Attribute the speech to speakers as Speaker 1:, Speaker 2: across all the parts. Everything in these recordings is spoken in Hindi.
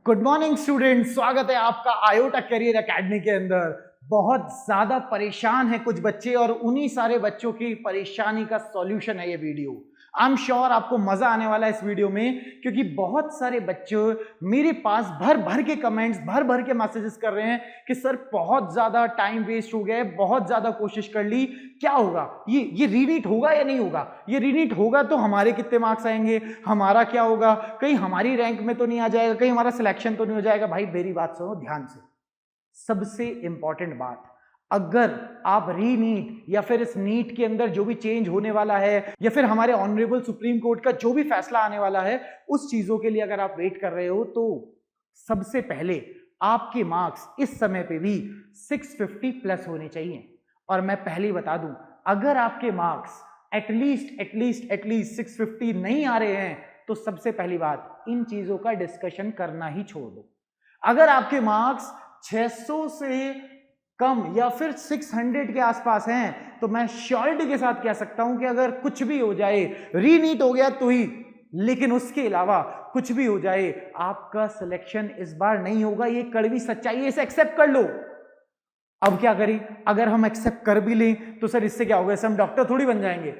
Speaker 1: गुड मॉर्निंग स्टूडेंट, स्वागत है आपका आयोटा करियर एकेडमी के अंदर। बहुत ज्यादा परेशान है कुछ बच्चे और उन्हीं सारे बच्चों की परेशानी का सॉल्यूशन है ये वीडियो। आई एम श्योर आपको मजा आने वाला है इस वीडियो में, क्योंकि बहुत सारे बच्चे मेरे पास भर भर के कमेंट्स, भर भर के मैसेजेस कर रहे हैं कि सर बहुत ज्यादा टाइम वेस्ट हो गया है, बहुत ज्यादा कोशिश कर ली, क्या होगा, ये रीनीट होगा या नहीं होगा, ये रीनीट होगा तो हमारे कितने मार्क्स आएंगे, हमारा क्या होगा, कहीं हमारी रैंक में तो नहीं आ जाएगा, कहीं हमारा सिलेक्शन तो नहीं हो जाएगा। भाई मेरी बात सुनो ध्यान से, सबसे इंपॉर्टेंट बात, अगर आप रीनीट या फिर इस नीट के अंदर जो भी चेंज होने वाला है या फिर हमारे ऑनरेबल सुप्रीम कोर्ट का जो भी फैसला आने वाला है उस चीजों के लिए अगर आप वेट कर रहे हो, तो सबसे पहले आपके मार्क्स इस समय पे भी 650 प्लस होने चाहिए। और मैं पहले ही बता दूं, अगर आपके मार्क्स एटलीस्ट 650 नहीं आ रहे हैं तो सबसे पहली बात, इन चीजों का डिस्कशन करना ही छोड़ दो। अगर आपके मार्क्स 600 से कम या फिर 600 के आसपास हैं तो मैं श्योरिटी के साथ कह सकता हूं कि अगर कुछ भी हो जाए, रीनीट हो गया तो ही, लेकिन उसके अलावा कुछ भी हो जाए, आपका सिलेक्शन इस बार नहीं होगा। ये कड़वी सच्चाई है, इसे एक्सेप्ट कर लो। अब क्या करें, अगर हम एक्सेप्ट कर भी लें तो सर इससे क्या होगा, इससे हम डॉक्टर थोड़ी बन जाएंगे।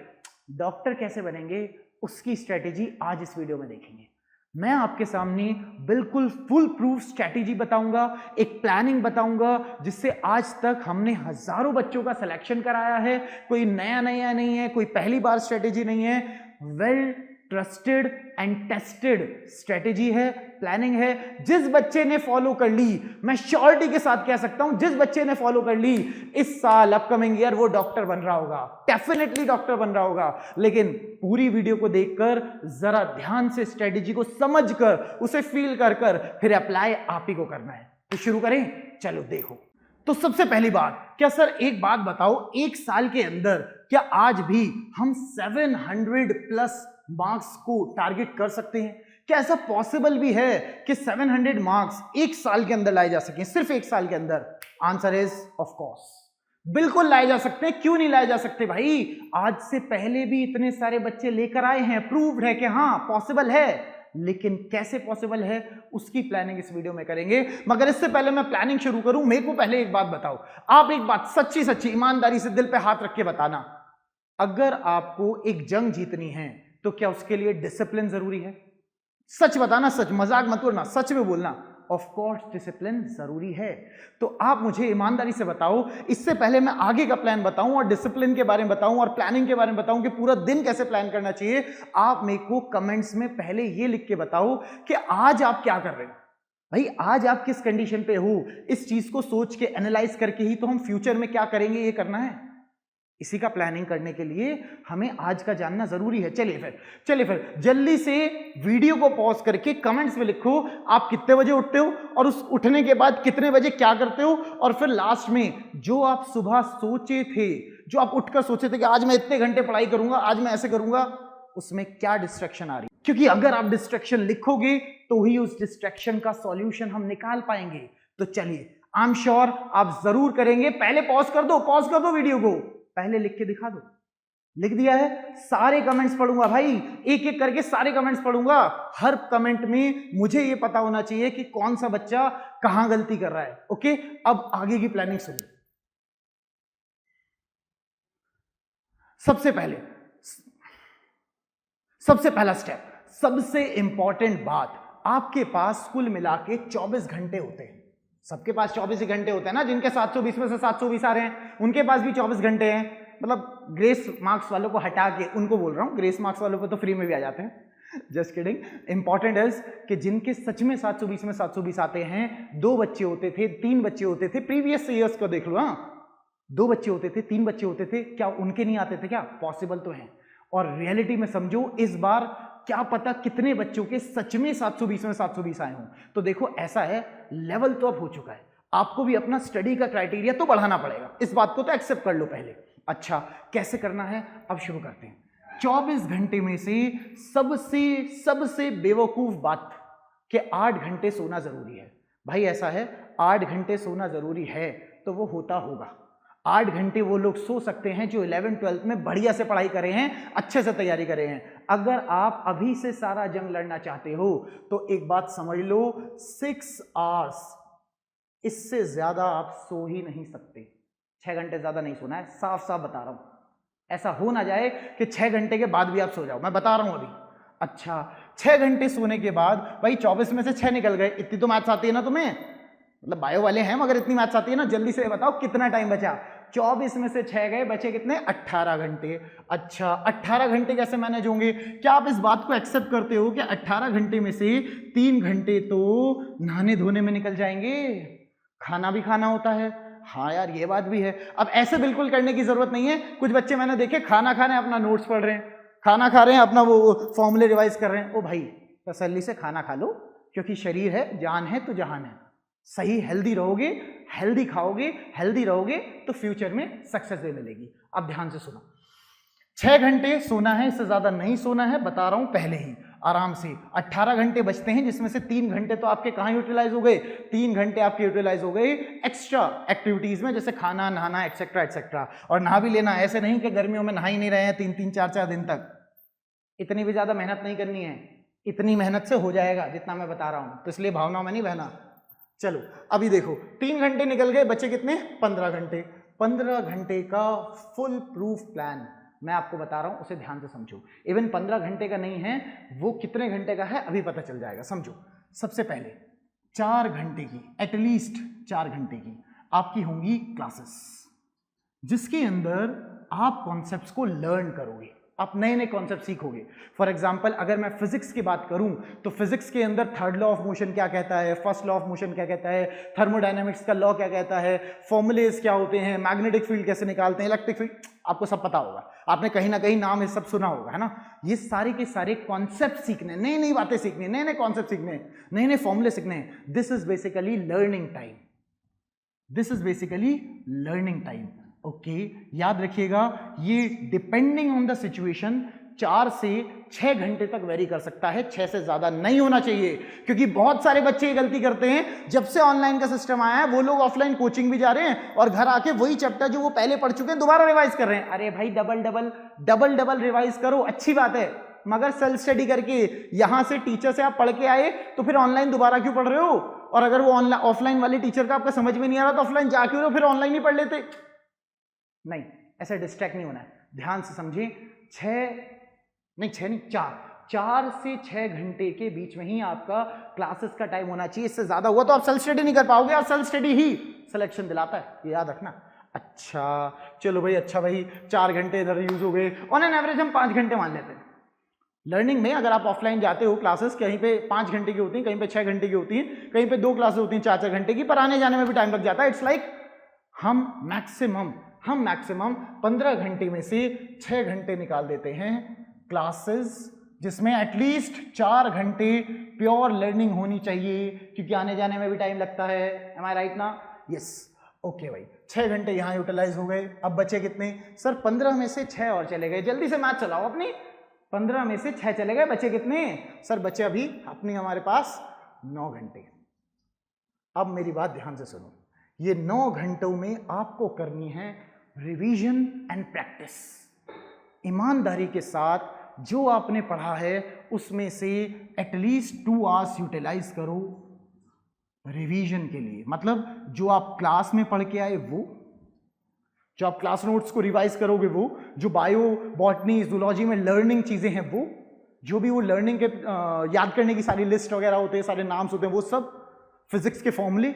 Speaker 1: डॉक्टर कैसे बनेंगे उसकी स्ट्रेटेजी आज इस वीडियो में देखेंगे। मैं आपके सामने बिल्कुल फुल प्रूफ स्ट्रैटेजी बताऊंगा, एक प्लानिंग बताऊंगा जिससे आज तक हमने हजारों बच्चों का सिलेक्शन कराया है। कोई नया नहीं है, कोई पहली बार स्ट्रैटेजी नहीं है, well trusted and tested strategy है, प्लानिंग है। जिस बच्चे ने फॉलो कर ली, मैं श्योरिटी के साथ कह सकता हूं, जिस बच्चे ने फॉलो कर ली इस साल अपकमिंग ईयर वो डॉक्टर बन रहा होगा, डेफिनेटली डॉक्टर बन रहा होगा। लेकिन पूरी वीडियो को देखकर जरा ध्यान से स्ट्रैटेजी को समझकर उसे फील कर फिर अप्लाई आप ही को करना है। तो शुरू करें, चलो देखो। तो सबसे पहली बात, क्या सर एक बात बताओ, एक साल के अंदर क्या आज भी हम 700 प्लस मार्क्स को टारगेट कर सकते हैं? क्या ऐसा पॉसिबल भी है कि 700 मार्क्स एक साल के अंदर लाए जा सकें, सिर्फ एक साल के अंदर? आंसर इज ऑफ कोर्स, बिल्कुल लाए जा सकते हैं। क्यों नहीं लाए जा सकते भाई, आज से पहले भी इतने सारे बच्चे लेकर आए हैं, प्रूव्ड है कि हाँ पॉसिबल है। लेकिन कैसे पॉसिबल है उसकी प्लानिंग इस वीडियो में करेंगे। मगर इससे पहले मैं प्लानिंग शुरू करूं, मेरे को पहले एक बात बताओ, आप एक बात सच्ची ईमानदारी से दिल पे हाथ रख के बताना, अगर आपको एक जंग जीतनी है तो क्या उसके लिए डिसिप्लिन जरूरी है? सच बताना, सच, मजाक मत करना, सच में बोलना। ऑफ कोर्स डिसिप्लिन जरूरी है। तो आप मुझे ईमानदारी से बताओ, इससे पहले मैं आगे का प्लान बताऊं और डिसिप्लिन के बारे में बताऊं और प्लानिंग के बारे में बताऊं कि पूरा दिन कैसे प्लान करना चाहिए, आप मेरे को कमेंट्स में पहले ये लिख के बताओ कि आज आप क्या कर रहे हो। भाई आज आप किस कंडीशन पे हो, इस चीज को सोच के एनालाइज करके ही तो हम फ्यूचर में क्या करेंगे ये करना है। इसी का प्लानिंग करने के लिए हमें आज का जानना जरूरी है। चलिए फिर जल्दी से वीडियो को पॉज करके कमेंट्स में लिखो आप कितने बजे उठते हो और उस उठने के बाद कितने बजे क्या करते हो, और फिर लास्ट में जो आप सुबह सोचे थे, जो आप उठकर सोचे थे कि आज मैं इतने घंटे पढ़ाई करूंगा, आज मैं ऐसे करूंगा, उसमें क्या डिस्ट्रैक्शन आ रही। क्योंकि अगर आप डिस्ट्रैक्शन लिखोगे तो ही उस डिस्ट्रैक्शन का सॉल्यूशन हम निकाल पाएंगे। तो चलिए, आई एम श्योर आप जरूर करेंगे। पहले पॉज कर दो वीडियो को, पहले लिख के दिखा दो। लिख दिया है? सारे कमेंट्स पढ़ूंगा भाई, एक एक करके सारे कमेंट्स पढ़ूंगा। हर कमेंट में मुझे ये पता होना चाहिए कि कौन सा बच्चा कहां गलती कर रहा है। ओके, अब आगे की प्लानिंग सुनिए। सबसे पहला स्टेप, सबसे इंपॉर्टेंट बात, आपके पास कुल मिला के 24 घंटे होते हैं। सबके पास 24 ही घंटे होते हैं ना, जिनके 720 में से 720 आ रहे हैं उनके पास भी 24 घंटे हैं। मतलब ग्रेस मार्क्स वालों को हटा के उनको बोल रहा हूं, ग्रेस मार्क्स वालों को तो फ्री में भी आ जाते हैं, जस्ट किडिंग। इंपॉर्टेंट इज कि जिनके सच में 720 में 720 आते हैं, 2 बच्चे होते थे, 3 बच्चे होते थे, प्रीवियस ईयर्स को देख लो। हाँ, 2 बच्चे होते थे, 3 बच्चे होते थे, क्या उनके नहीं आते थे? क्या पॉसिबल तो है। और रियलिटी में समझो, इस बार क्या पता कितने बच्चों के सच में 720 में 720 आए हों। तो देखो ऐसा है, लेवल तो अब हो चुका है, आपको भी अपना स्टडी का क्राइटेरिया तो बढ़ाना पड़ेगा, इस बात को तो एक्सेप्ट कर लो पहले। अच्छा, कैसे करना है अब शुरू करते हैं। 24 घंटे में से सबसे बेवकूफ बात कि 8 घंटे सोना जरूरी है। भाई ऐसा है, 8 घंटे सोना जरूरी है तो वो होता होगा। 8 घंटे वो लोग सो सकते हैं जो 11th-12th में बढ़िया से पढ़ाई करे हैं, अच्छे से तैयारी करे हैं। अगर आप अभी से सारा जंग लड़ना चाहते हो तो एक बात समझ लो, 6 आवर्स, इससे ज्यादा आप सो ही नहीं सकते। 6 घंटे ज्यादा नहीं सोना है, साफ साफ बता रहा हूं। ऐसा हो ना जाए कि 6 घंटे के बाद भी आप सो जाओ, मैं बता रहा हूं अभी। अच्छा, 6 घंटे सोने के बाद भाई 24 में से 6 निकल गए, इतनी तो मैथ्स आती है ना तुम्हें, मतलब बायो वाले हैं मगर इतनी मैथ्स आती है ना, जल्दी से बताओ कितना टाइम बचा। 24 में से 6 गए, बचे कितने? 18 घंटे। अच्छा, 18 घंटे कैसे मैनेज होंगे? क्या आप इस बात को एक्सेप्ट करते हो कि 18 घंटे में से 3 घंटे तो नहाने धोने में निकल जाएंगे, खाना भी खाना होता है? हाँ यार, ये बात भी है। अब ऐसे बिल्कुल करने की जरूरत नहीं है। कुछ बच्चे मैंने देखे खाना खा रहे हैं, अपना नोट्स पढ़ रहे हैं, खाना खा रहे हैं, अपना वो फॉर्मूले रिवाइज कर रहे हैं। ओ भाई, तसल्ली से खाना खा लो, क्योंकि शरीर है, जान है तो जहान है। सही हेल्दी रहोगे, हेल्दी खाओगे, हेल्दी रहोगे तो फ्यूचर में सक्सेस भी मिलेगी। अब ध्यान से सुनो, 6 घंटे सोना है, इससे ज्यादा नहीं सोना है, बता रहा हूं पहले ही, आराम से। 18 घंटे बचते हैं, जिसमें से 3 घंटे तो आपके कहां यूटिलाइज हो गए? 3 घंटे आपके यूटिलाइज हो गए एक्स्ट्रा एक्टिविटीज में, जैसे खाना, नहाना, एक्सेट्रा एक्सेट्रा। और नहा भी लेना, ऐसे नहीं कि गर्मियों में नहा ही नहीं रहे हैं 3-3, 4-4 दिन तक। इतनी भी ज्यादा मेहनत नहीं करनी है, इतनी मेहनत से हो जाएगा जितना मैं बता रहा हूं, तो इसलिए भावनाओं में नहीं बहना। चलो अभी देखो, 3 घंटे निकल गए, बचे कितने? 15 घंटे। 15 घंटे का फुल प्रूफ प्लान मैं आपको बता रहा हूं, उसे ध्यान से समझो। इवन 15 घंटे का नहीं है, वो कितने घंटे का है अभी पता चल जाएगा, समझो। सबसे पहले 4 घंटे की, एटलीस्ट 4 घंटे की आपकी होंगी क्लासेस, जिसके अंदर आप कॉन्सेप्ट्स को लर्न करोगे, आप नए नए कॉन्सेप्ट सीखोगे। फॉर एग्जाम्पल, अगर मैं फिजिक्स की बात करूं तो फिजिक्स के अंदर थर्ड लॉ ऑफ मोशन क्या कहता है, फर्स्ट लॉ ऑफ मोशन क्या कहता है, थर्मोडायनेमिक्स का लॉ क्या कहता है, फॉर्मुलेज क्या होते हैं, मैग्नेटिक फील्ड कैसे निकालते हैं, इलेक्ट्रिक फील्ड, आपको सब पता होगा, आपने कहीं ना कहीं नाम ये सब सुना होगा, है ना। ये सारे के सारे कॉन्सेप्ट सीखने, नई नई बातें सीखनी, नए नए कॉन्सेप्ट सीखने, नए नए फॉर्मुले सीखने। This is basically learning time, this is basically learning time. Okay, याद रखिएगा, ये डिपेंडिंग ऑन द सिचुएशन 4 से 6 घंटे तक वेरी कर सकता है, 6 से ज्यादा नहीं होना चाहिए। क्योंकि बहुत सारे बच्चे ये गलती करते हैं, जब से ऑनलाइन का सिस्टम आया है वो लोग ऑफलाइन कोचिंग भी जा रहे हैं और घर आके वही चैप्टर जो वो पहले पढ़ चुके हैं दोबारा रिवाइज कर रहे हैं। अरे भाई, डबल रिवाइज करो, अच्छी बात है, मगर सेल्फ स्टडी करके यहां से टीचर से आप पढ़ के आए तो फिर ऑनलाइन दोबारा क्यों पढ़ रहे हो? और अगर वो ऑफलाइन वाली टीचर का आपका समझ में नहीं आ रहा तो ऑफलाइन जा क्यों रहे हो, फिर ऑनलाइन ही पढ़ लेते। नहीं, ऐसे डिस्ट्रैक्ट नहीं होना है, ध्यान से समझिए। 4 से 6 घंटे के बीच में ही आपका क्लासेस का टाइम होना चाहिए। इससे ज्यादा हुआ तो आप सेल्फ स्टडी नहीं कर पाओगे, और सेल्फ स्टडी ही सिलेक्शन दिलाता है, ये याद रखना। अच्छा चलो भाई, 4 घंटे इधर यूज हो गए, ऑन एन एवरेज हम 5 घंटे मान लेते हैं। लर्निंग में अगर आप ऑफलाइन जाते हो क्लासेस, कहीं पे 5 घंटे की होती हैं, कहीं पे 6 घंटे की होती हैं, कहीं पे 2 क्लासेस होती हैं 4-4 घंटे की, पर आने जाने में भी टाइम लग जाता है। इट्स लाइक हम मैक्सिमम 15 घंटे में से 6 घंटे निकाल देते हैं क्लासेस, जिसमें एटलीस्ट 4 घंटे प्योर लर्निंग होनी चाहिए, क्योंकि आने जाने में भी टाइम लगता है। एम आई राइट ना? यस, ओके भाई, 6 घंटे यहाँ यूटिलाइज हो गए। अब बचे कितने? सर 15 में से 6 और चले गए, जल्दी से मैथ चलाओ अपनी। 15 में से 6 चले गए, बचे कितने? सर बचे अभी अपनी हमारे पास 9 घंटे। अब मेरी बात ध्यान से सुनो, ये 9 घंटों में आपको करनी है रिवीजन एंड प्रैक्टिस। ईमानदारी के साथ जो आपने पढ़ा है उसमें से एटलीस्ट 2 आवर्स यूटिलाइज करो रिवीजन के लिए। मतलब जो आप क्लास में पढ़ के आए वो, जो आप क्लास नोट्स को रिवाइज करोगे वो, जो बायो, बॉटनी, जूलॉजी में लर्निंग चीजें हैं वो, जो भी वो लर्निंग के याद करने की सारी लिस्ट वगैरह होते हैं, सारे नाम्स होते हैं, वो सब, फिजिक्स के फॉर्मूले,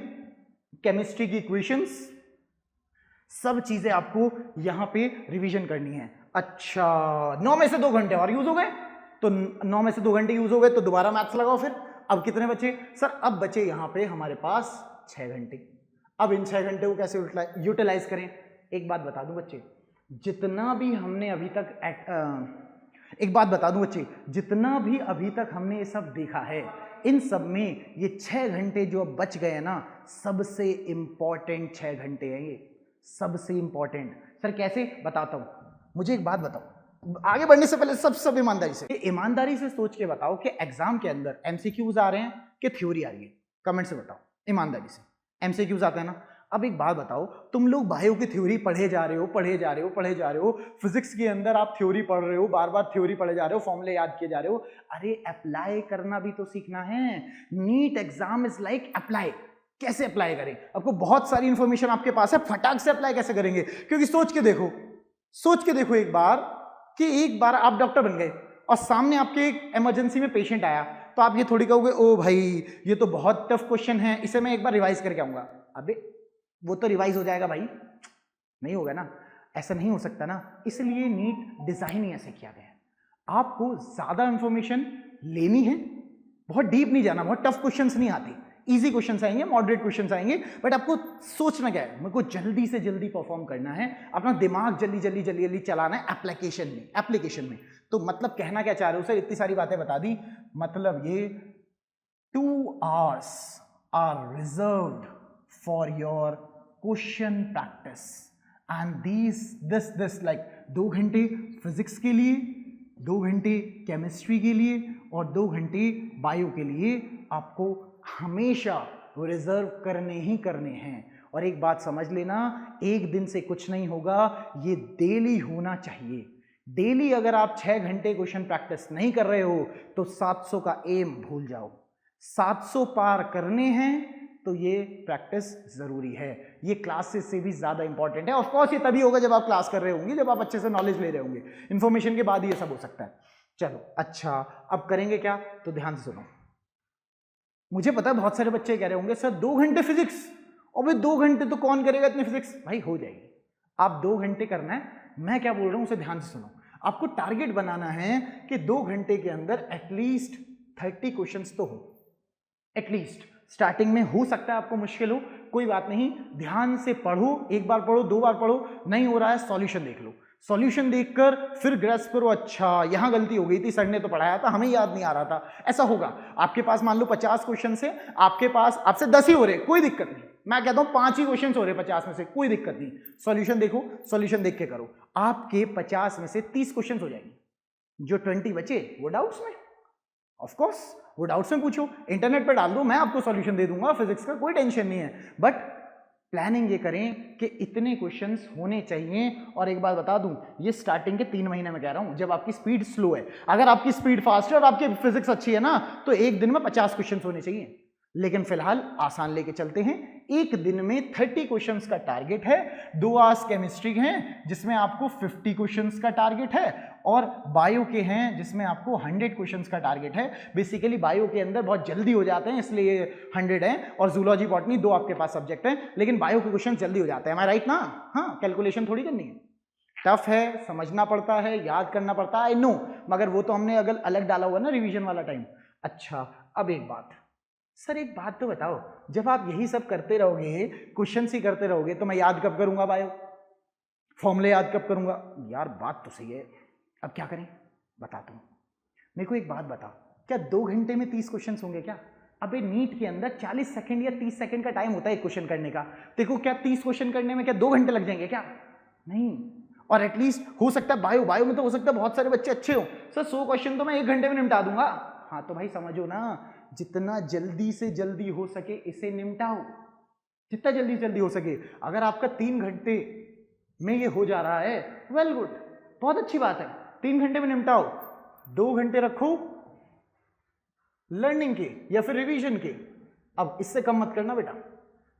Speaker 1: केमिस्ट्री की इक्वेशंस, सब चीजें आपको यहां पे रिवीजन करनी है। अच्छा, 9 में से 2 घंटे और यूज हो गए, तो 9 में से 2 घंटे यूज हो गए तो दोबारा मैथ्स लगाओ। फिर अब कितने बचे? सर अब बचे यहां पे हमारे पास 6 घंटे। अब इन 6 घंटे को कैसे यूटिलाइज करें? एक बात बता दूं बच्चे, जितना भी हमने अभी तक जितना भी अभी तक हमने ये सब देखा है, इन सब में ये 6 घंटे जो अब बच गए ना, सबसे इंपॉर्टेंट 6 घंटे हैं ये, सबसे इंपॉर्टेंट। सर कैसे? बताता हूं, मुझे एक बात बताओ, आगे बढ़ने से पहले सब ईमानदारी से सोच के बताओ कि एग्जाम के अंदर एमसीक्यूज आ रहे हैं कि थ्योरी आ रही है? कमेंट से बताओ ईमानदारी से। एमसीक्यूज आते हैं ना? अब एक बात बताओ, तुम लोग बायो की थ्योरी पढ़े जा रहे हो, फिजिक्स के अंदर आप थ्योरी पढ़ रहे हो, बार बार थ्योरी पढ़े जा रहे हो, फॉर्मूले याद किए जा रहे हो, अरे अप्लाई करना भी तो सीखना है। NEET exam is like apply. कैसे अप्लाई करें? आपको बहुत सारी इंफॉर्मेशन आपके पास है, फटाक से अप्लाई कैसे करेंगे? क्योंकि सोच के देखो एक बार कि एक बार आप डॉक्टर बन गए और सामने आपके एक इमरजेंसी में पेशेंट आया, तो आप ये थोड़ी कहोगे ओ भाई ये तो बहुत टफ क्वेश्चन है, इसे मैं एक बार रिवाइज करके आऊंगा। अबे वो तो रिवाइज हो जाएगा भाई, नहीं होगा ना, ऐसा नहीं हो सकता ना। इसलिए नीट डिजाइन ही ऐसे किया गया है। आपको ज्यादा इंफॉर्मेशन लेनी है, बहुत डीप नहीं जाना, बहुत टफ क्वेश्चंस नहीं आते, इजी क्वेश्चंस आएंगे, मॉडरेट क्वेश्चंस आएंगे, बट आपको सोचना क्या है, मेरे को जल्दी से जल्दी परफॉर्म करना है, अपना दिमाग जल्दी चलाना है एप्लीकेशन में। तो मतलब कहना क्या चाह रहे हो सर, इतनी सारी बातें बता दी, मतलब ये 2 hours are reserved for your question practice and this like 2 घंटे फिजिक्स के लिए, 2 घंटे केमिस्ट्री के लिए और 2 घंटे बायो के लिए आपको हमेशा रिजर्व करने हैं। और एक बात समझ लेना, एक दिन से कुछ नहीं होगा, ये डेली होना चाहिए। डेली अगर आप 6 घंटे क्वेश्चन प्रैक्टिस नहीं कर रहे हो तो 700 का एम भूल जाओ। 700 पार करने हैं तो ये प्रैक्टिस जरूरी है। ये क्लासेस से भी ज्यादा इंपॉर्टेंट है। ऑफ कोर्स ये तभी होगा जब आप क्लास कर रहे होंगे, जब आप अच्छे से नॉलेज ले रहे होंगे। इंफॉर्मेशन के बाद ही ये सब हो सकता है। चलो अच्छा, अब करेंगे क्या, तो ध्यान से सुनो। मुझे पता है बहुत सारे बच्चे कह रहे होंगे सर 2 घंटे फिजिक्स, और भाई 2 घंटे तो कौन करेगा इतनी फिजिक्स। भाई हो जाएगी, आप 2 घंटे करना है। मैं क्या बोल रहा हूं उसे ध्यान से सुनो। आपको टारगेट बनाना है कि 2 घंटे के अंदर एटलीस्ट 30 क्वेश्चंस तो हो। एटलीस्ट स्टार्टिंग में हो सकता है आपको मुश्किल हो, कोई बात नहीं, ध्यान से पढ़ो, एक बार पढ़ो, 2 बार पढ़ो, नहीं हो रहा है सॉल्यूशन देख लो। सॉल्यूशन देखकर फिर ग्रेस्प करो, अच्छा यहां गलती हो गई थी, सर ने तो पढ़ाया था, हमें याद नहीं आ रहा था। ऐसा होगा। आपके पास मान लो 50 क्वेश्चन से आपके पास आपसे 10 ही हो रहे, कोई दिक्कत नहीं। मैं कहता हूं 5 ही क्वेश्चन हो रहे 50 में से, कोई दिक्कत नहीं। सॉल्यूशन देखो, सॉल्यूशन देख के करो, आपके 50 में से 30 क्वेश्चन हो जाएंगे। जो 20 बचे वो डाउट्स में, ऑफ कोर्स वो डाउट्स में पूछो, इंटरनेट पर डाल दो, मैं आपको सॉल्यूशन दे दूंगा फिजिक्स का, कोई टेंशन नहीं है। बट प्लानिंग ये करें कि इतने क्वेश्चंस होने चाहिए। और एक बात बता दूं, ये स्टार्टिंग के 3 महीने में कह रहा हूं, जब आपकी स्पीड स्लो है। अगर आपकी स्पीड फास्ट है और आपकी फिजिक्स अच्छी है ना, तो एक दिन में 50 क्वेश्चंस होने चाहिए। लेकिन फिलहाल आसान लेके चलते हैं। एक दिन में 30 क्वेश्चंस का टारगेट है। 2 आवर्स केमिस्ट्री हैं जिसमें आपको 50 क्वेश्चंस का टारगेट है, और बायो के हैं जिसमें आपको 100 क्वेश्चंस का टारगेट है। बेसिकली बायो के अंदर बहुत जल्दी हो जाते हैं, इसलिए 100 है, और जूलॉजी बॉटनी 2 आपके पास सब्जेक्ट हैं, लेकिन बायो के क्वेश्चन जल्दी हो जाते हैं। मैं राइट ना? हाँ, कैलकुलेशन थोड़ी करनी है, टफ है, समझना पड़ता है, याद करना पड़ता है, आई नो, मगर वो तो हमने अगर अलग डाला हुआ ना रिवीजन वाला टाइम। अच्छा, अब एक बात सर, एक बात तो बताओ, जब आप यही सब करते रहोगे, क्वेश्चन ही करते रहोगे, तो मैं याद कब करूंगा बायो, फॉर्मूले याद कब करूंगा? यार बात तो सही है, अब क्या करें बताता हूं। मेरे को एक बात बता, क्या 2 घंटे में 30 क्वेश्चन होंगे क्या? अबे नीट के अंदर 40 सेकंड या 30 सेकंड का टाइम होता है एक क्वेश्चन करने का। देखो क्या 30 क्वेश्चन करने में क्या 2 घंटे लग जाएंगे क्या? नहीं। और एटलीस्ट हो सकता है बायो में तो हो सकता है बहुत सारे बच्चे अच्छे हो, सर 100 क्वेश्चन तो मैं 1 घंटे में निपटा दूंगा। हाँ तो भाई समझो ना, जितना जल्दी से जल्दी हो सके इसे निपटाओ, जितना जल्दी से जल्दी हो सके। अगर आपका 3 घंटे में ये हो जा रहा है, वेल गुड, बहुत अच्छी बात है, 3 घंटे में निपटाओ। 2 घंटे रखो लर्निंग के या फिर रिवीजन के। अब इससे कम मत करना बेटा।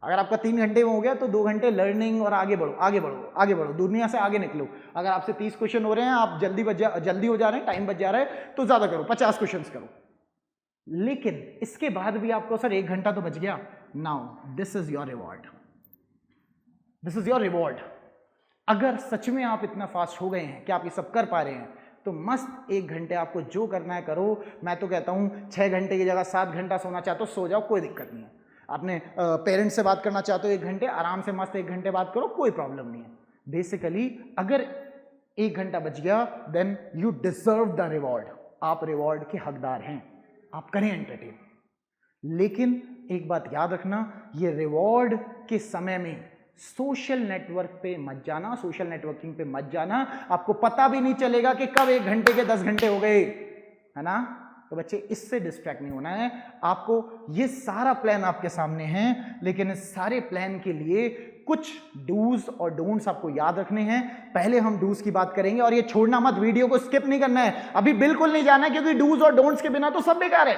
Speaker 1: अगर आपका 3 घंटे में हो गया तो 2 घंटे लर्निंग, और आगे बढ़ो आगे बढ़ो आगे बढ़ो, दुनिया से आगे निकलो। अगर आपसे 30 क्वेश्चन हो रहे हैं, आप जल्दी हो जा रहे हैं, टाइम बच जा रहा है, तो ज्यादा करो, 50 क्वेश्चन करो। लेकिन इसके बाद भी आपको सर 1 घंटा तो बच गया, now this is your reward, this is your reward. अगर सच में आप इतना फास्ट हो गए हैं कि आप ये सब कर पा रहे हैं, तो मस्त 1 घंटे आपको जो करना है करो। मैं तो कहता हूं 6 घंटे की जगह 7 घंटा सोना चाहते हो सो जाओ, कोई दिक्कत नहीं है। अपने पेरेंट्स से बात करना चाहते हो 1 घंटे, आराम से मस्त 1 घंटे बात करो, कोई प्रॉब्लम नहीं है। बेसिकली अगर 1 घंटा बच गया, then you deserve the reward, आप रिवॉर्ड के हकदार हैं, आप करें एंटरटेन। लेकिन एक बात याद रखना, ये रिवॉर्ड के समय में सोशल नेटवर्क पे मत जाना, सोशल नेटवर्किंग पे मत जाना। आपको पता भी नहीं चलेगा कि कब 1 घंटे के 10 घंटे हो गए, है ना? तो बच्चे इससे डिस्ट्रैक्ट नहीं होना है आपको। ये सारा प्लान आपके सामने है, लेकिन इस सारे प्लान के लिए कुछ डूज और डोंट्स आपको याद रखने हैं। पहले हम डूज की बात करेंगे, और ये छोड़ना मत, वीडियो को स्किप नहीं करना है, अभी बिल्कुल नहीं जाना है, क्योंकि डूज और डोंट्स के बिना तो सब बेकार है।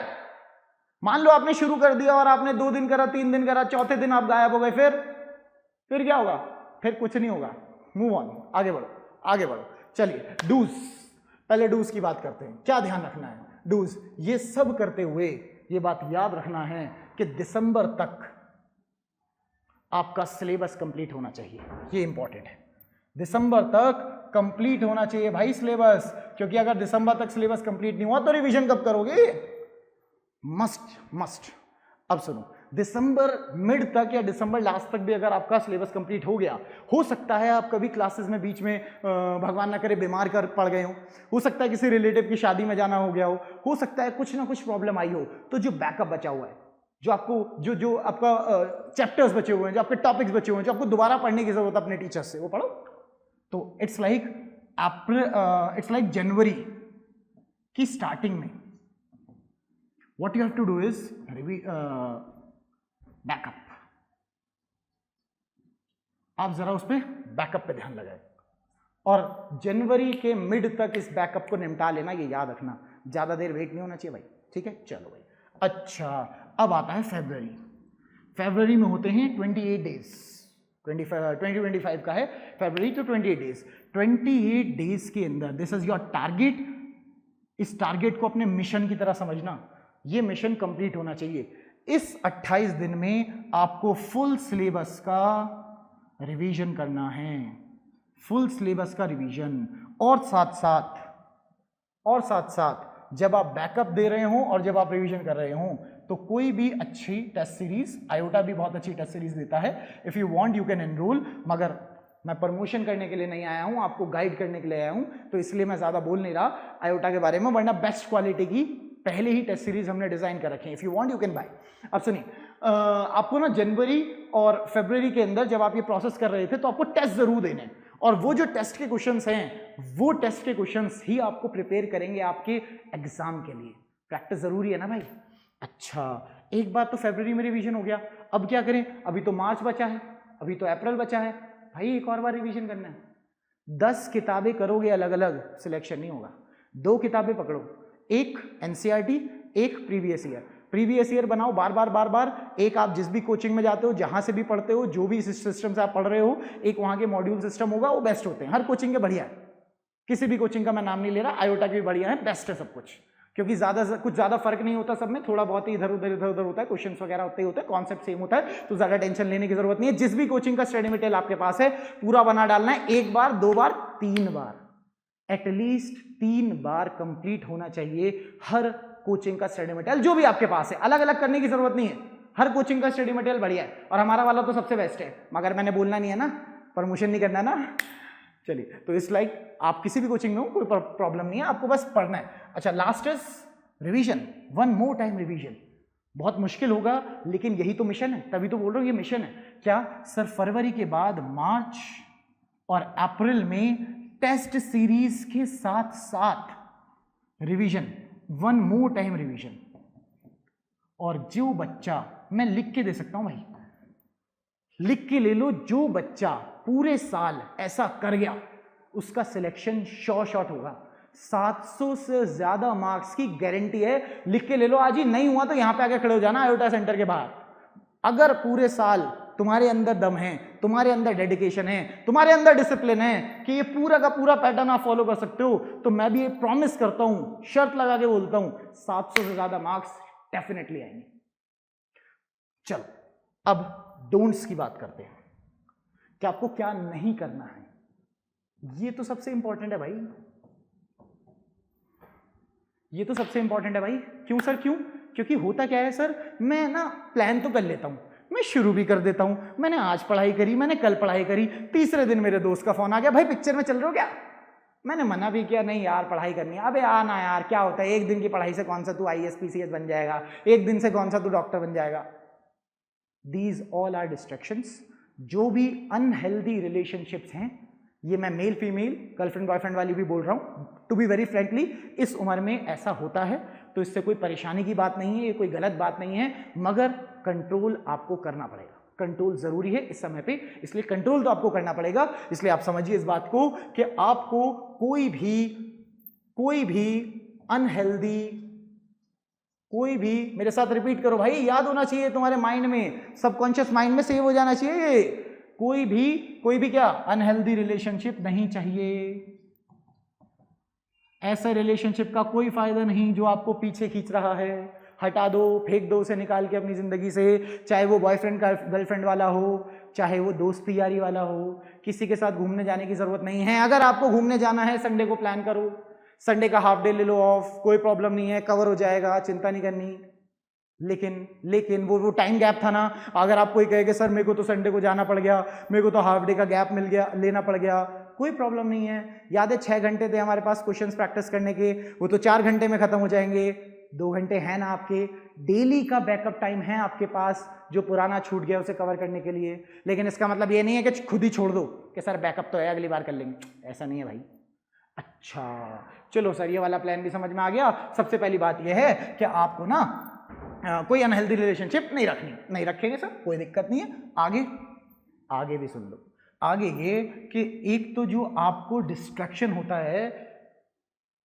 Speaker 1: मान लो आपने शुरू कर दिया और आपने 2 दिन करा, 3 दिन करा, चौथे दिन आप गायब हो गए, फिर क्या होगा? फिर कुछ नहीं होगा। मूव ऑन, आगे बढ़ो, आगे बढ़ो। चलिए डूज, पहले डूज की बात करते हैं। क्या ध्यान रखना है? डूज, ये सब करते हुए ये बात याद रखना है कि दिसंबर तक आपका सिलेबस कंप्लीट होना चाहिए। ये इंपॉर्टेंट है, दिसंबर तक कंप्लीट होना चाहिए भाई सिलेबस, क्योंकि अगर दिसंबर तक सिलेबस कंप्लीट नहीं हुआ तो रिवीजन कब करोगे? मस्ट। अब सुनो, दिसंबर मिड तक या दिसंबर लास्ट तक भी अगर आपका सिलेबस कंप्लीट हो गया, हो सकता है आप कभी क्लासेस में बीच में भगवान ना करे बीमार कर पड़ गए हो सकता है किसी रिलेटिव की शादी में जाना हो गया हो सकता है कुछ ना कुछ प्रॉब्लम आई हो, तो जो बैकअप बचा हुआ है, जो आपको जो आपका चैप्टर्स बचे हुए हैं, जो आपके टॉपिक्स बचे हुए हैं, जो आपको दोबारा पढ़ने की जरूरत है अपने टीचर से, वो पढ़ो। तो इट्स लाइक जनवरी की स्टार्टिंग में what you have to do is backup. आप जरा उस पे बैकअप पे ध्यान लगाएं, और जनवरी के मिड तक इस बैकअप को निपटा लेना, ये याद रखना, ज्यादा देर वेट नहीं होना चाहिए भाई, ठीक है? चलो भाई, अच्छा अब आता है फरवरी। फरवरी में होते हैं 28 डेज, 2025 का है फरवरी, तो 28 डेज। 28 डेज के अंदर दिस इज योर टारगेट। इस टारगेट को अपने मिशन की तरह समझना, ये मिशन कंप्लीट होना चाहिए। इस 28 दिन में आपको फुल सिलेबस का रिवीजन करना है, फुल सिलेबस का रिवीजन, और साथ साथ जब आप बैकअप दे रहे हो और जब आप रिवीजन कर रहे हो, तो कोई भी अच्छी टेस्ट सीरीज, आयोटा भी बहुत अच्छी टेस्ट सीरीज देता है, if you want you can enrol. मगर मैं प्रमोशन करने के लिए नहीं आया हूं, आपको गाइड करने के लिए आया हूं, तो इसलिए मैं ज्यादा बोल नहीं रहा आयोटा के बारे में, वरना बेस्ट क्वालिटी की पहले ही टेस्ट सीरीज हमने डिजाइन कर रखे हैं। If you want you can buy. अब सुनिए, आपको ना जनवरी और फरवरी के अंदर जब आप ये प्रोसेस कर रहे थे, तो आपको टेस्ट जरूर देने, और वो जो टेस्ट के क्वेश्चंस हैं, वो टेस्ट के क्वेश्चंस ही आपको प्रिपेयर करेंगे आपके एग्जाम के लिए। प्रैक्टिस जरूरी है ना भाई। अच्छा, एक बार तो फरवरी में रिवीजन हो गया, अब क्या करें? अभी तो मार्च बचा है, अभी तो अप्रैल बचा है भाई, एक और बार रिवीजन करना है। 10 किताबें करोगे अलग अलग, सिलेक्शन नहीं होगा। 2 किताबें पकड़ो, एक एनसीईआरटी, एक प्रीवियस ईयर बनाओ, बार। एक आप जिस भी कोचिंग में जाते हो, जहां से भी पढ़ते हो, जो भी सिस्टम से आप पढ़ रहे हो, एक वहां के मॉड्यूल सिस्टम होगा, वो बेस्ट होते हैं, हर कोचिंग के बढ़िया है। किसी भी कोचिंग का मैं नाम नहीं ले रहा, आयोटा की भी बढ़िया है, बेस्ट है सब कुछ, क्योंकि कुछ ज्यादा फर्क नहीं होता सब में, थोड़ा बहुत ही इधर उधर होता है, क्वेश्चन वगैरह उतने ही होते हैं, कॉन्सेप्ट सेम होता है, तो ज्यादा टेंशन लेने की जरूरत नहीं है। जिस भी कोचिंग का स्टडी मटेरियल आपके पास है, पूरा बना डालना है, 1 बार 2 बार 3 बार, एटलीस्ट 3 बार कंप्लीट होना चाहिए हर कोचिंग का स्टडी मटेरियल जो भी आपके पास है। अलग अलग करने की जरूरत नहीं है, हर कोचिंग का स्टडी मटेरियल बढ़िया है, और हमारा वाला तो सबसे बेस्ट है, मगर मैंने बोलना नहीं है ना, प्रमोशन नहीं करना ना। चलिए, तो इस लाइक आप किसी भी कोचिंग में हो, कोई प्रॉब्लम नहीं है, आपको बस पढ़ना है। अच्छा, last is revision, 1 more time revision. बहुत मुश्किल होगा, लेकिन यही तो मिशन है, तभी तो बोल रहा हूं ये मिशन है। क्या सर? फरवरी के बाद मार्च और अप्रैल में टेस्ट सीरीज के साथ साथ रिवीजन, 1 मोर टाइम रिवीजन। और जो बच्चा, मैं लिख के दे सकता हूं भाई, लिख के ले लो, जो बच्चा पूरे साल ऐसा कर गया, उसका सिलेक्शन शॉर्ट होगा। 700 से ज्यादा मार्क्स की गारंटी है, लिख के ले लो आज ही। नहीं हुआ तो यहां पे आके खड़े हो जाना आयोटा सेंटर के बाहर। अगर पूरे साल तुम्हारे अंदर दम है, तुम्हारे अंदर डेडिकेशन है, तुम्हारे अंदर डिसिप्लिन है कि ये पूरा का पूरा पैटर्न आप फॉलो कर सकते हो, तो मैं भी ये प्रॉमिस करता हूं, शर्त लगा के बोलता हूं, 700 से ज्यादा मार्क्स डेफिनेटली आएंगे। चलो, अब डोंट्स की बात करते हैं कि आपको क्या नहीं करना है। ये तो सबसे इंपॉर्टेंट है भाई, ये तो सबसे इंपॉर्टेंट है भाई। क्यों सर? क्यों? क्योंकि होता क्या है सर, मैं ना प्लान तो कर लेता हूं, मैं शुरू भी कर देता हूं, मैंने आज पढ़ाई करी, मैंने कल पढ़ाई करी, तीसरे दिन मेरे दोस्त का फोन आ गया, भाई पिक्चर में चल रहे हो क्या? मैंने मना भी किया, नहीं यार पढ़ाई करनी है। अबे आना यार, क्या होता है, एक दिन की पढ़ाई से कौन सा तू IAS PCS बन जाएगा, एक दिन से कौन सा तू डॉक्टर बन जाएगा। These all are distractions. जो भी अनहेल्दी रिलेशनशिप्स हैं, ये मैं मेल फीमेल, गर्लफ्रेंड बॉयफ्रेंड वाली भी बोल रहा हूं, टू बी वेरी फ्रेंकली, इस उम्र में ऐसा होता है। तो इससे कोई परेशानी की बात नहीं है, ये कोई गलत बात नहीं है, मगर कंट्रोल आपको करना पड़ेगा। कंट्रोल जरूरी है इस समय पे, इसलिए कंट्रोल तो आपको करना पड़ेगा। इसलिए आप समझिए इस बात को कि आपको कोई भी अनहेल्दी, कोई भी, मेरे साथ रिपीट करो भाई, याद होना चाहिए तुम्हारे माइंड में, सबकॉन्शियस माइंड में सेव हो जाना चाहिए, कोई भी क्या अनहेल्दी रिलेशनशिप नहीं चाहिए। ऐसे रिलेशनशिप का कोई फायदा नहीं जो आपको पीछे खींच रहा है, हटा दो, फेंक दो उसे निकाल के अपनी जिंदगी से, चाहे वो बॉयफ्रेंड का गर्लफ्रेंड वाला हो, चाहे वो दोस्ती यारी वाला हो, किसी के साथ घूमने जाने की जरूरत नहीं है। अगर आपको घूमने जाना है संडे को प्लान करो, संडे का हाफ डे ले लो ऑफ, कोई प्रॉब्लम नहीं है, कवर हो जाएगा, चिंता नहीं करनी। लेकिन वो टाइम गैप था ना, अगर आप कोई कहेगा सर मेरे को तो संडे को जाना पड़ गया, मेरे को तो हाफ डे का गैप मिल गया, लेना पड़ गया, कोई प्रॉब्लम नहीं है। याद है 6 घंटे थे हमारे पास क्वेश्चंस प्रैक्टिस करने के, वो तो 4 घंटे में खत्म हो जाएंगे। 2 घंटे हैं ना आपके, डेली का बैकअप टाइम है आपके पास, जो पुराना छूट गया उसे कवर करने के लिए। लेकिन इसका मतलब ये नहीं है कि खुद ही छोड़ दो कि सर बैकअप तो है अगली बार कर लेंगे, ऐसा नहीं है भाई। अच्छा चलो सर, ये वाला प्लान भी समझ में आ गया। सबसे पहली बात यह है कि आपको ना कोई अनहेल्दी रिलेशनशिप नहीं रखनी, नहीं रखेंगे सर, कोई दिक्कत नहीं है। आगे भी सुन लो। आगे ये कि एक तो जो आपको डिस्ट्रैक्शन होता है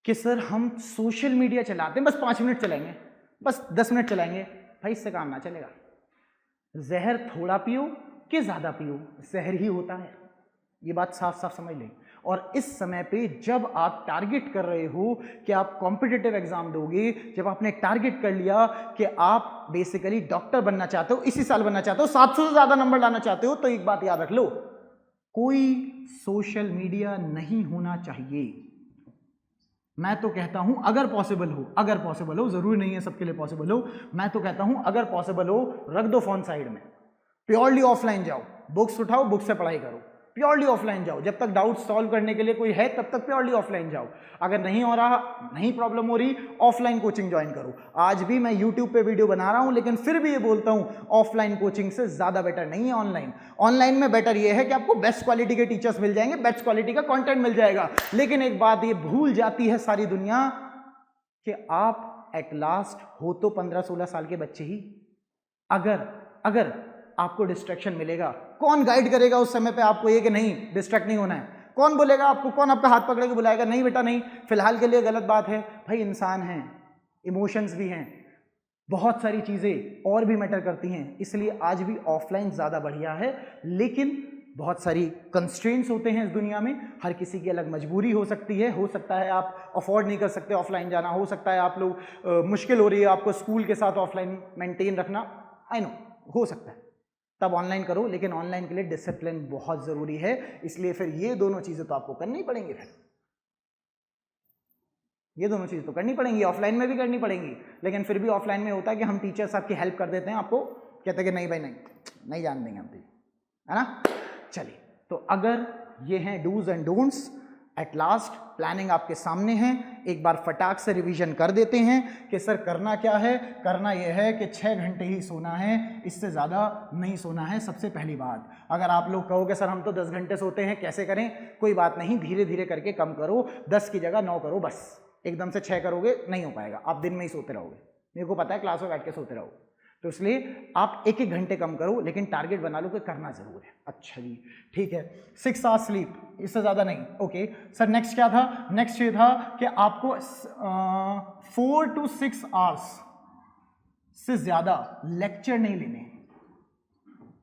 Speaker 1: कि सर हम सोशल मीडिया चलाते हैं, बस 5 मिनट चलाएंगे, बस 10 मिनट चलाएंगे, भाई इससे काम ना चलेगा। जहर थोड़ा पियो कि ज्यादा पियो, जहर ही होता है, ये बात साफ साफ समझ लें। और इस समय पे जब आप टारगेट कर रहे हो कि आप कॉम्पिटिटिव एग्जाम दोगे, जब आपने टारगेट कर लिया कि आप बेसिकली डॉक्टर बनना चाहते हो, इसी साल बनना चाहते हो, 700 से ज्यादा नंबर लाना चाहते हो, तो एक बात याद रख लो, कोई सोशल मीडिया नहीं होना चाहिए। मैं तो कहता हूं अगर पॉसिबल हो, जरूरी नहीं है सबके लिए पॉसिबल हो, मैं तो कहता हूं अगर पॉसिबल हो रख दो फोन साइड में, प्योरली ऑफलाइन जाओ, बुक्स उठाओ, बुक से पढ़ाई करो, प्योरली ऑफलाइन जाओ, जब तक डाउट सॉल्व करने के लिए कोई है तब तक प्योरली ऑफलाइन जाओ। अगर नहीं हो रहा, नहीं प्रॉब्लम हो रही, ऑफलाइन कोचिंग ज्वाइन करो। आज भी मैं यूट्यूब पे वीडियो बना रहा हूं, लेकिन फिर भी ये बोलता हूं ऑफलाइन कोचिंग से ज्यादा बेटर नहीं है ऑनलाइन। ऑनलाइन में बेटर ये है कि आपको बेस्ट क्वालिटी के टीचर्स मिल जाएंगे, बेस्ट क्वालिटी का कंटेंट मिल जाएगा। लेकिन एक बात ये भूल जाती है सारी दुनिया कि आप एट लास्ट हो तो 15-16 साल के बच्चे ही। अगर आपको डिस्ट्रैक्शन मिलेगा, कौन गाइड करेगा उस समय पे आपको ये कि नहीं डिस्ट्रैक्ट नहीं होना है? कौन बोलेगा आपको? कौन आपका हाथ पकड़ के बुलाएगा नहीं बेटा नहीं, फिलहाल के लिए गलत बात है? भाई इंसान हैं, इमोशंस भी हैं, बहुत सारी चीजें और भी मैटर करती हैं, इसलिए आज भी ऑफलाइन ज्यादा बढ़िया है। लेकिन बहुत सारी कंस्ट्रेंट्स होते हैं इस दुनिया में, हर किसी की अलग मजबूरी हो सकती है, हो सकता है आप अफोर्ड नहीं कर सकते ऑफलाइन जाना, हो सकता है आप लोग मुश्किल हो रही है आपको स्कूल के साथ ऑफलाइन मेंटेन रखना, आई नो हो सकता है, तब ऑनलाइन करो। लेकिन ऑनलाइन के लिए डिसिप्लिन बहुत जरूरी है, इसलिए फिर ये दोनों चीजें तो आपको करनी पड़ेंगी, फिर ये दोनों चीजें तो करनी पड़ेंगी, ऑफलाइन में भी करनी पड़ेंगी। लेकिन फिर भी ऑफलाइन में होता है कि हम टीचर्स आपकी हेल्प कर देते हैं, आपको कहते हैं कि नहीं भाई नहीं जान देंगे हम, है ना। चलिए, तो अगर ये हैं dos and don'ts, at last planning आपके सामने है, एक बार फटाक से रिवीजन कर देते हैं कि सर करना क्या है। करना यह है कि 6 घंटे ही सोना है, इससे ज़्यादा नहीं सोना है। सबसे पहली बात, अगर आप लोग कहोगे सर हम तो 10 घंटे सोते हैं, कैसे करें? कोई बात नहीं, धीरे धीरे करके कम करो, 10 की जगह 9 करो, बस एकदम से 6 करोगे नहीं हो पाएगा, आप दिन में ही सोते रहोगे, मेरे को पता है क्लास में बैठ के सोते रहोगे। तो इसलिए आप 1-1 घंटे कम करो, लेकिन टारगेट बना लो कि करना जरूर है। अच्छा जी ठीक है, 6 आवर्स स्लीप, इससे ज़्यादा नहीं। ओके सर, नेक्स्ट क्या था? नेक्स्ट ये था कि आपको 4 to 6 आवर्स से ज़्यादा लेक्चर नहीं लेने,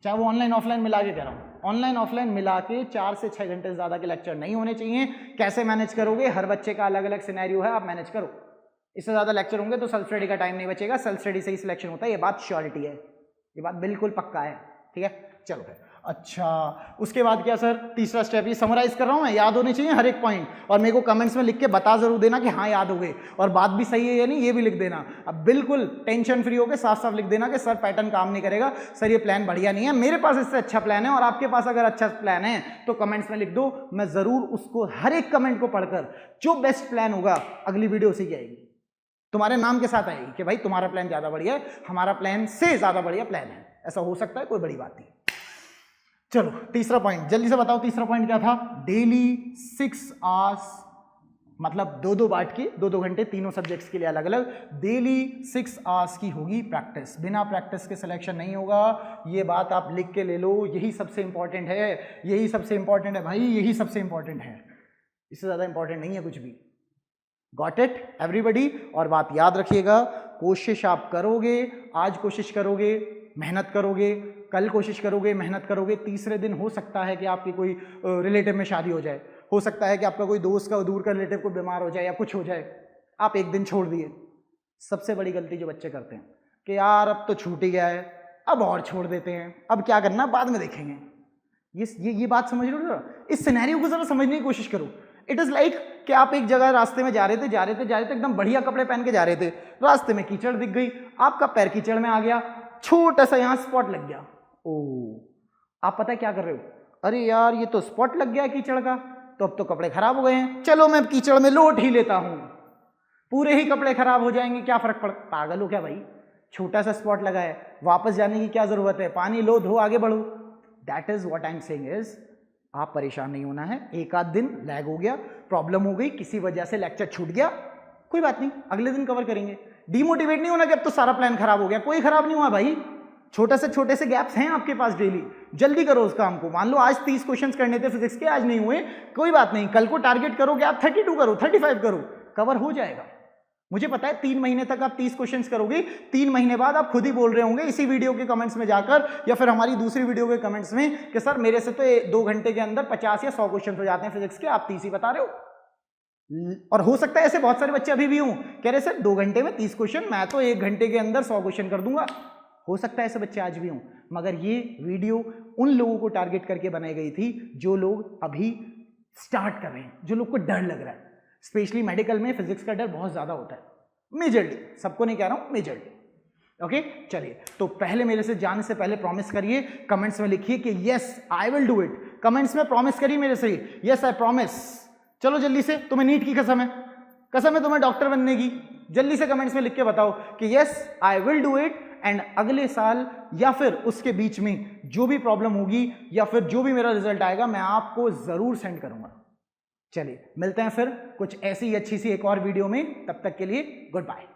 Speaker 1: चाहे वो ऑनलाइन ऑफलाइन मिला के कह रहा हूँ, ऑनलाइन ऑफलाइन मिला के 4 से 6 घंटे से ज़्यादा के लेक्चर नहीं होने चाहिए। कैसे मैनेज करोगे? हर बच्चे का अलग अलग सिनेरियो है, आप मैनेज करो। इससे ज़्यादा लेक्चर होंगे तो सेल्फ स्टडी का टाइम नहीं बचेगा, सेल्फ स्टडी से ही सिलेक्शन होता है, ये बात श्योरिटी है, ये बात बिल्कुल पक्का है, ठीक है। चलो फिर, अच्छा उसके बाद क्या सर? तीसरा स्टेप, ये समराइज कर रहा हूँ मैं, याद होनी चाहिए हर एक पॉइंट, और मेरे को कमेंट्स में लिख के बता जरूर देना कि हाँ याद हो गए, और बात भी सही है या नहीं ये भी लिख देना। अब बिल्कुल टेंशन फ्री होकर साफ साफ लिख देना कि सर पैटर्न काम नहीं करेगा, सर ये प्लान बढ़िया नहीं है, मेरे पास इससे अच्छा प्लान है, और आपके पास अगर अच्छा प्लान है तो कमेंट्स में लिख दो, मैं जरूर उसको हर एक कमेंट को पढ़कर जो बेस्ट प्लान होगा अगली वीडियो उसी की आएगी, तुम्हारे नाम के साथ आएगी कि भाई तुम्हारा प्लान ज्यादा बढ़िया है, हमारा प्लान से ज्यादा बढ़िया प्लान है। ऐसा हो सकता है, कोई बड़ी बात नहीं। चलो तीसरा पॉइंट जल्दी से बताओ, तीसरा पॉइंट क्या था? डेली 6 आवर्स मतलब 2-2 बांट के 2-2 घंटे तीनों सब्जेक्ट्स के लिए अलग अलग। डेली 6 आवर्स की होगी प्रैक्टिस, बिना प्रैक्टिस के सिलेक्शन नहीं होगा। ये बात आप लिख के ले लो, यही सबसे इंपॉर्टेंट है, यही सबसे इंपॉर्टेंट है भाई, यही सबसे इंपॉर्टेंट है, इससे ज्यादा इंपॉर्टेंट नहीं है कुछ भी। Got it everybody? और बात याद रखिएगा, कोशिश आप करोगे, आज कोशिश करोगे, मेहनत करोगे, कल कोशिश करोगे, मेहनत करोगे, तीसरे दिन हो सकता है कि आपकी कोई रिलेटिव में शादी हो जाए, हो सकता है कि आपका कोई दोस्त का दूर का रिलेटिव को बीमार हो जाए या कुछ हो जाए, आप एक दिन छोड़ दिए। सबसे बड़ी गलती जो बच्चे करते हैं कि यार अब तो छूट ही गया है, अब और छोड़ देते हैं, अब क्या करना बाद में देखेंगे। ये बात समझ रहे हो? इस सिनेरियो को जरा समझने की कोशिश करो। इट इज लाइक कि आप एक जगह रास्ते में जा रहे थे, एकदम बढ़िया कपड़े पहन के जा रहे थे, रास्ते में कीचड़ दिख गई, आपका पैर कीचड़ में आ गया, छोटा सा यहां स्पॉट लग गया। ओ, आप पता है क्या कर रहे हो? अरे यार ये तो स्पॉट लग गया कीचड़ का, तो अब तो कपड़े खराब हो गए हैं, चलो मैं कीचड़ में लोट ही लेता हूं, पूरे ही कपड़े खराब हो जाएंगे, क्या फर्क पड़। पागल हो क्या भाई? छोटा सा स्पॉट लगा है, वापस जाने की क्या जरूरत है, पानी लो, धो, आगे बढ़ो। That is what I am saying is, आप परेशान नहीं होना है। एक आध दिन लैग हो गया, प्रॉब्लम हो गई, किसी वजह से लेक्चर छूट गया, कोई बात नहीं, अगले दिन कवर करेंगे। डिमोटिवेट नहीं होना कि अब तो सारा प्लान खराब हो गया, कोई खराब नहीं हुआ भाई, छोटे से गैप्स हैं आपके पास डेली, जल्दी करो उस काम को। मान लो आज 30 क्वेश्चंस करने थे फिजिक्स के, आज नहीं हुए, कोई बात नहीं, कल को टारगेट करोगे आप 32 करो, 35 करो, कवर हो जाएगा। मुझे पता है 3 महीने तक आप 30 क्वेश्चंस करोगे, 3 महीने बाद आप खुद ही बोल रहे होंगे इसी वीडियो के कमेंट्स में जाकर या फिर हमारी दूसरी वीडियो के कमेंट्स में कि सर मेरे से तो 2 घंटे के अंदर 50 या 100 क्वेश्चन हो जाते हैं फिजिक्स के, आप 30 ही बता रहे हो। और हो सकता है ऐसे बहुत सारे बच्चे अभी भी हों, कह रहे सर 2 घंटे में 30 क्वेश्चन, मैं तो 1 घंटे के अंदर 100 क्वेश्चन कर दूंगा। हो सकता है ऐसे बच्चे आज भी हों, मगर ये वीडियो उन लोगों को टारगेट करके बनाई गई थी जो लोग अभी स्टार्ट कर रहे हैं, जो लोग को डर लग रहा है। स्पेशली मेडिकल में फिजिक्स का डर बहुत ज्यादा होता है, मेजरली, सबको नहीं कह रहा हूं, मेजरली। ओके, चलिए, तो पहले मेरे से जाने से पहले प्रॉमिस करिए, कमेंट्स में लिखिए कि yes I will do it. Comments में प्रॉमिस करिए मेरे से, यस आई प्रॉमिस। चलो जल्दी से, तुम्हें नीट की कसम है तुम्हें डॉक्टर बनने की, जल्दी से कमेंट्स में लिख के बताओ कि yes I will do it. And अगले साल या फिर उसके बीच में जो भी प्रॉब्लम होगी या फिर जो भी मेरा रिजल्ट आएगा मैं आपको जरूर सेंड करूंगा। चलिए मिलते हैं फिर कुछ ऐसी अच्छी सी एक और वीडियो में, तब तक के लिए गुड बाय।